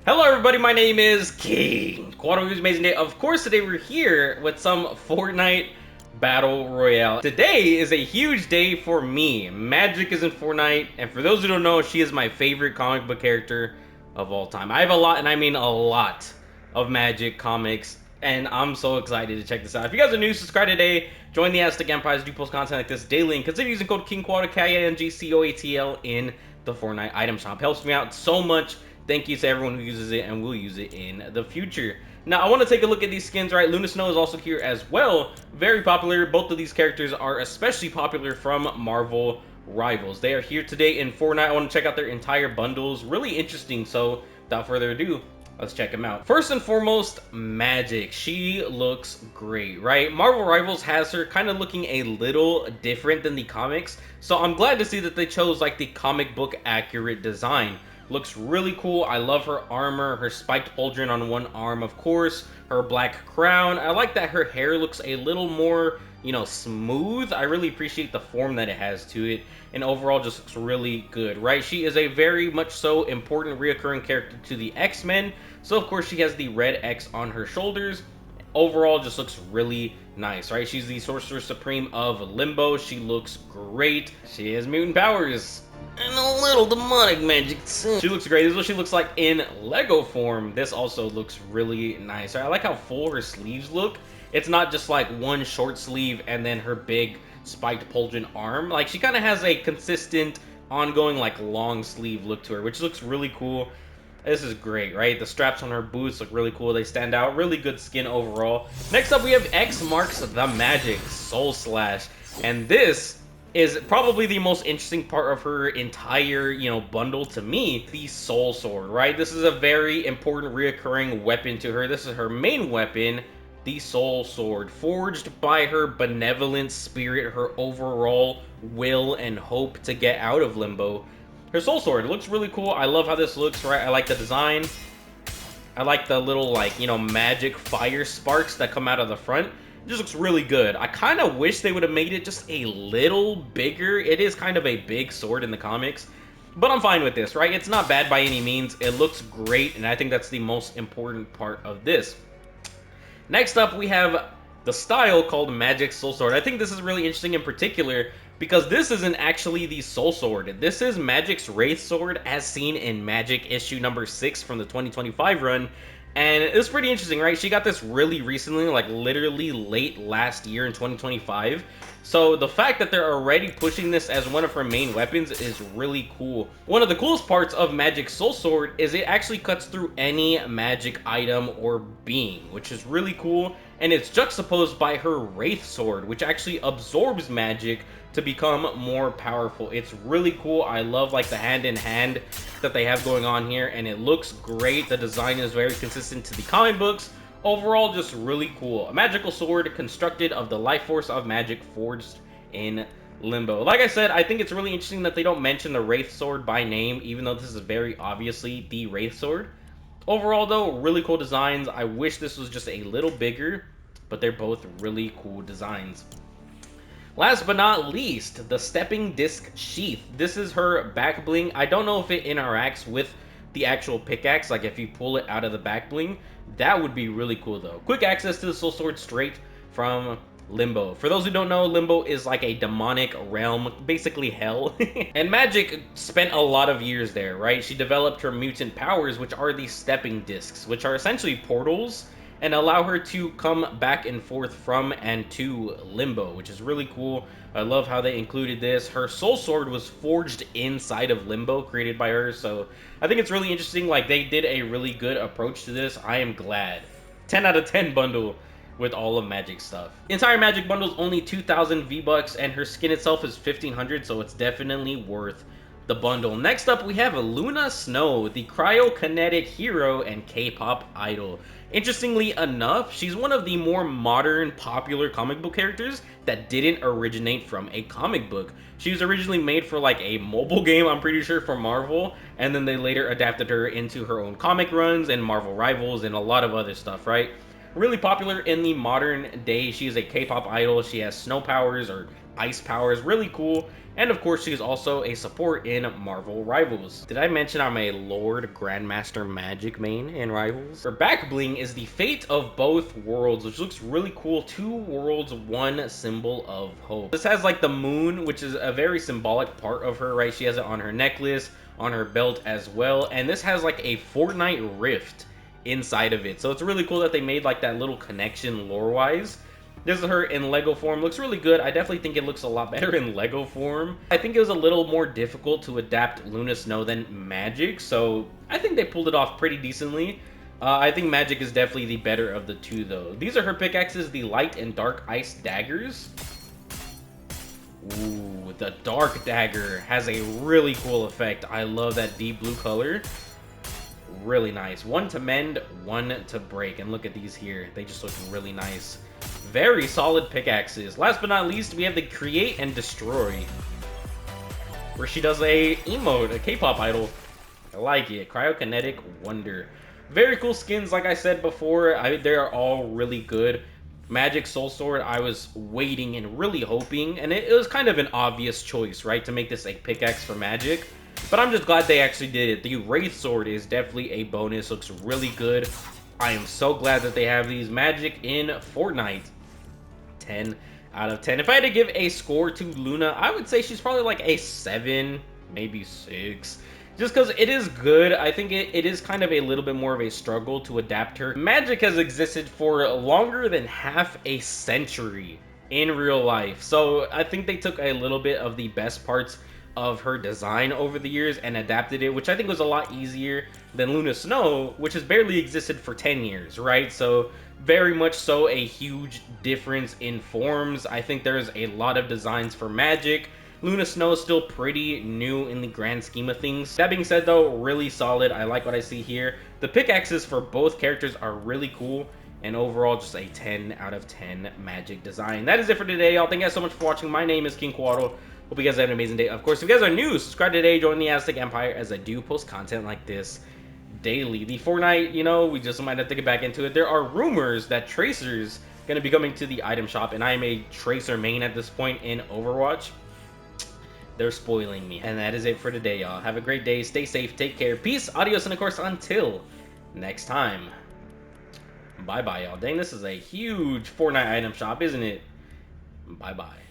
Hello everybody, my name is KingCoatl. It's amazing day. Of course, today we're here with some Fortnite Battle Royale. Today is a huge day for me. Magik is in Fortnite, and for those who don't know, she is my favorite comic book character of all time. I have a lot, and I mean a lot, of Magik comics, and I'm so excited to check this out. If you guys are new, subscribe today. Join the Aztec Empires. Do post content like this daily, and consider using code KingCoatl, KINGCOATL, in the Fortnite item shop. Helps me out so much. Thank you to everyone who uses it and will use it in the future. Now, I want to take a look at these skins, right? Luna Snow is also here as well. Very popular. Both of these characters are especially popular from Marvel Rivals. They are here today in Fortnite. I want to check out their entire bundles. Really interesting. So, without further ado, let's check them out. First and foremost, Magik. She looks great, right? Marvel Rivals has her kind of looking a little different than the comics. So, I'm glad to see that they chose like the comic book accurate design. Looks really cool. I love her armor, her spiked pauldron on one arm, of course, her black crown. I like that her hair looks a little more, you know, smooth. I really appreciate the form that it has to it, and overall just looks really good, right? She is a very much so important reoccurring character to the X-Men, so of course she has the red X on her shoulders. Overall just looks really nice, right? She's the Sorcerer Supreme of Limbo. She looks great. She has mutant powers and a little demonic magic too. She looks great. This is what she looks like in Lego form. This also looks really nice. I like how full her sleeves look. It's not just like one short sleeve and then her big spiked pauldron arm. Like, she kind of has a consistent, ongoing, like, long sleeve look to her, which looks really cool. This is great, right? The straps on her boots look really cool. They stand out. Really good skin overall. Next up, we have X Marks the Magic Soul Slash. And this is probably the most interesting part of her entire, you know, bundle to me. The Soul Sword, right? This is a very important reoccurring weapon to her. This is her main weapon, the Soul Sword. Forged by her benevolent spirit, her overall will and hope to get out of Limbo. Her Soul Sword looks really cool. I love how this looks, right? I like the design. I like the little, like, you know, magic fire sparks that come out of the front. It just looks really good. I kind of wish they would have made it just a little bigger. It is kind of a big sword in the comics, but I'm fine with this, right? It's not bad by any means. It looks great, and I think that's the most important part of this. Next up, we have the style called Magik Soul Sword. I think this is really interesting in particular because this isn't actually the Soul Sword. This is Magik's Wraith Sword as seen in Magik issue number 6 from the 2025 run. And it was pretty interesting, right? She got this really recently, like literally late last year in 2025. So the fact that they're already pushing this as one of her main weapons is really cool. One of the coolest parts of Magik's Soul Sword is it actually cuts through any magic item or being, which is really cool. And it's juxtaposed by her Wraith Sword, which actually absorbs magic to become more powerful. It's really cool. I love like the hand-in-hand that they have going on here, and it looks great. The design is very consistent to the comic books. Overall, just really cool. A magical sword constructed of the life force of magic forged in Limbo. Like I said, I think it's really interesting that they don't mention the Wraith Sword by name, even though this is very obviously the Wraith Sword. Overall, though, really cool designs. I wish this was just a little bigger, but they're both really cool designs. Last but not least, the Stepping Disc Sheath. This is her back bling. I don't know if it interacts with the actual pickaxe, like if you pull it out of the back bling. That would be really cool, though. Quick access to the Soul Sword straight from Limbo. For those who don't know, Limbo is like a demonic realm, basically hell. And Magik spent a lot of years there, right? She developed her mutant powers, which are these stepping discs, which are essentially portals and allow her to come back and forth from and to Limbo, which is really cool. I love how they included this. Her Soul Sword was forged inside of Limbo, created by her, so I think it's really interesting. Like, they did a really good approach to this. I am glad. 10 out of 10 bundle with all of Magik stuff. The entire Magik bundle is only 2,000 V-Bucks, and her skin itself is 1,500, so it's definitely worth the bundle. Next up, we have Luna Snow, the cryokinetic hero and K-pop idol. Interestingly enough, she's one of the more modern, popular comic book characters that didn't originate from a comic book. She was originally made for like a mobile game, I'm pretty sure, for Marvel, and then they later adapted her into her own comic runs and Marvel Rivals and a lot of other stuff, right? Really popular in the modern day. She is a K-pop idol. She has snow powers or ice powers. Really cool. And of course, she's also a support in Marvel Rivals. Did I mention I'm a Lord Grandmaster Magik main in Rivals? Her back bling is the Fate of Both Worlds, which looks really cool. 2 worlds, 1 symbol of hope. This has like the moon, which is a very symbolic part of her, right? She has it on her necklace, on her belt as well. And this has like a Fortnite rift inside of it. So it's really cool that they made like that little connection lore-wise. This is her in Lego form. Looks really good. I definitely think it looks a lot better in Lego form. I think it was a little more difficult to adapt Luna Snow than Magik, so I think they pulled it off pretty decently. I think Magik is definitely the better of the two, though. These are her pickaxes, the Light and Dark Ice Daggers. Ooh, the Dark Dagger has a really cool effect. I love that deep blue color. Really nice. 1 to mend, 1 to break. And look at these here. They just look really nice. Very solid pickaxes. Last but not least, we have the Create and Destroy, where she does a emote, a K-pop idol. I like it. Cryokinetic Wonder. Very cool skins, like I said before. They are all really good. Magik Soul Sword, I was waiting and really hoping, and it was kind of an obvious choice, right, to make this a pickaxe for Magik. But I'm just glad they actually did it. The Wraith Sword is definitely a bonus. Looks really good. I am so glad that they have these. Magik in Fortnite. 10 out of 10. If I had to give a score to Luna, I would say she's probably like a 7, maybe 6. Just because it is good. I think it is kind of a little bit more of a struggle to adapt her. Magik has existed for longer than half a century in real life. So I think they took a little bit of the best parts of her design over the years and adapted it, which I think was a lot easier than Luna Snow, which has barely existed for 10 years, right? So very much so a huge difference in forms. I think there's a lot of designs for Magik. Luna Snow is still pretty new in the grand scheme of things. That being said though, really solid. I like what I see here. The pickaxes for both characters are really cool. And overall, just a 10 out of 10 Magik design. That is it for today, y'all. Thank you guys so much for watching. My name is KingCoatl. Hope you guys have an amazing day. Of course, if you guys are new, subscribe today, join the Aztec Empire, as I do post content like this daily. The Fortnite, you know, we just might have to get back into it. There are rumors that Tracer's going to be coming to the item shop, and I am a Tracer main at this point in Overwatch. They're spoiling me. And that is it for today, y'all. Have a great day. Stay safe. Take care. Peace, adios, and of course, until next time. Bye-bye, y'all. Dang, this is a huge Fortnite item shop, isn't it? Bye-bye.